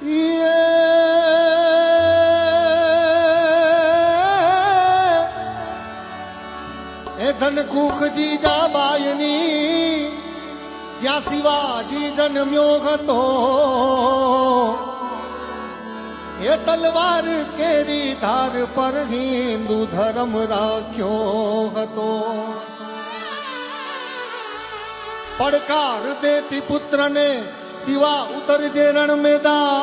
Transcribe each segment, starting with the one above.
એ ધનકુખ જીજાબાઈની જ્યાં શિવાજી જન્મ્યો હતો એ તલવાર કેરી ધાર પર હિન્દુ ધર્મ રાખ્યો હતો પડકાર દેતી પુત્રને શિવા ઉતરજે રણ મેદાનમાં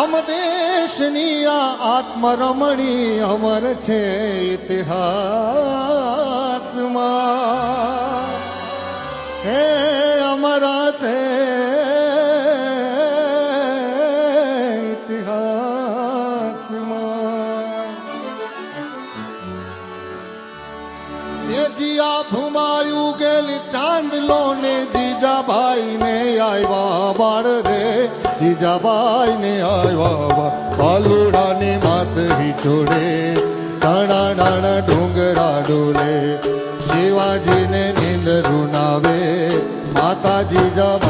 અમ દેશની આ આત્મરમણી અમર છે ઇતિહાસમાં હે અમરા છે ઇતિહાસમાં એ જીયા ભુમાયું ગેલી ચાંદલો ને જીજાભાઈ ને આવ્યા બાળ રે જીજાબાઈ ને આવ્યા પાલુડાની માત હિચોડે ટાણા ટાણા ડુંગરા ડોલે શિવાજીને નીંદ રૂનાવે માતા જીજાબાઈ